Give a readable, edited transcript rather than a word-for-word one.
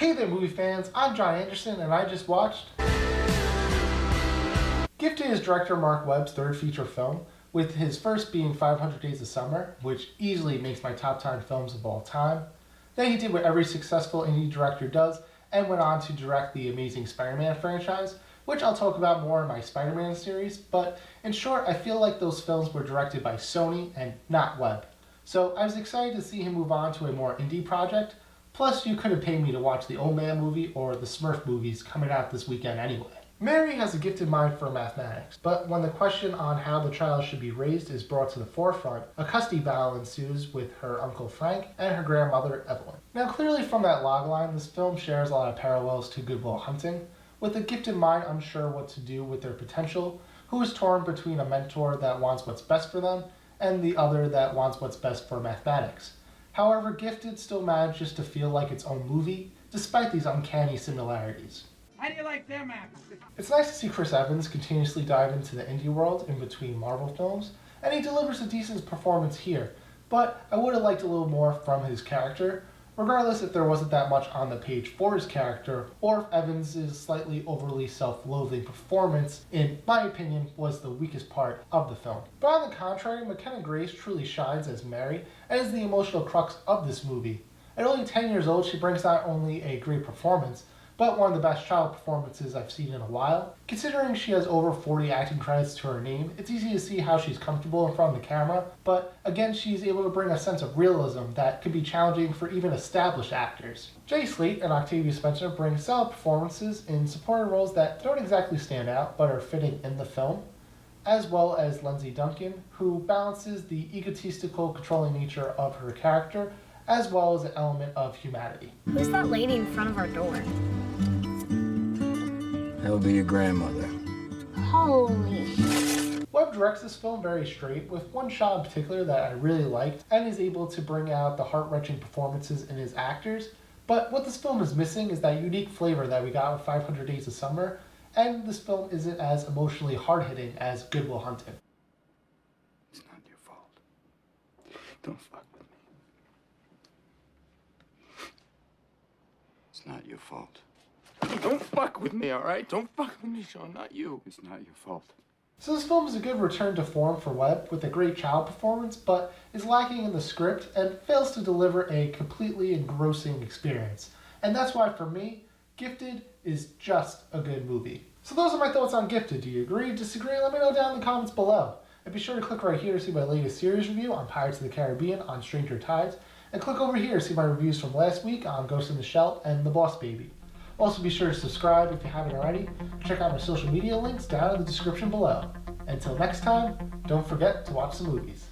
Hey there movie fans, I'm John Anderson and I just watched Gifted is director Mark Webb's third feature film, with his first being 500 Days of Summer, which easily makes my top 10 films of all time. Then he did what every successful indie director does and went on to direct the amazing Spider-Man franchise, which I'll talk about more in my Spider-Man series, but in short, I feel like those films were directed by Sony and not Webb. So I was excited to see him move on to a more indie project, plus you couldn't pay me to watch the Old Man movie or the Smurf movies coming out this weekend anyway. Mary has a gifted mind for mathematics, but when the question on how the child should be raised is brought to the forefront, a custody battle ensues with her Uncle Frank and her grandmother Evelyn. Now clearly from that logline, this film shares a lot of parallels to Good Will Hunting, with a gifted mind unsure what to do with their potential, who is torn between a mentor that wants what's best for them and the other that wants what's best for mathematics. However, Gifted still manages to feel like its own movie, despite these uncanny similarities. How do you like them apples? It's nice to see Chris Evans continuously dive into the indie world in between Marvel films, and he delivers a decent performance here, but I would have liked a little more from his character, regardless if there wasn't that much on the page for his character, or if Evans' slightly overly self-loathing performance, in my opinion, was the weakest part of the film. But on the contrary, McKenna Grace truly shines as Mary, and is the emotional crux of this movie. At only 10 years old, she brings not only a great performance, but one of the best child performances I've seen in a while. Considering she has over 40 acting credits to her name, it's easy to see how she's comfortable in front of the camera, but again, she's able to bring a sense of realism that could be challenging for even established actors. Jay Slate and Octavia Spencer bring solid performances in supporting roles that don't exactly stand out, but are fitting in the film, as well as Lindsay Duncan, who balances the egotistical, controlling nature of her character, as well as an element of humanity. Who's that lady in front of our door? That'll be your grandmother. Holy. Webb directs this film very straight, with one shot in particular that I really liked, and is able to bring out the heart-wrenching performances in his actors. But what this film is missing is that unique flavor that we got with 500 Days of Summer, and this film isn't as emotionally hard-hitting as Good Will Hunting. It's not your fault. Don't fuck with me. It's not your fault. Don't fuck with me, all right? Don't fuck with me, Sean. Not you. It's not your fault. So this film is a good return to form for Webb with a great child performance, but is lacking in the script and fails to deliver a completely engrossing experience. And that's why for me, Gifted is just a good movie. So those are my thoughts on Gifted. Do you agree, disagree? Let me know down in the comments below. And be sure to click right here to see my latest series review on Pirates of the Caribbean on Stranger Tides. And click over here to see my reviews from last week on Ghost in the Shell and The Boss Baby. Also be sure to subscribe if you haven't already. Check out my social media links down in the description below. Until next time, don't forget to watch some movies.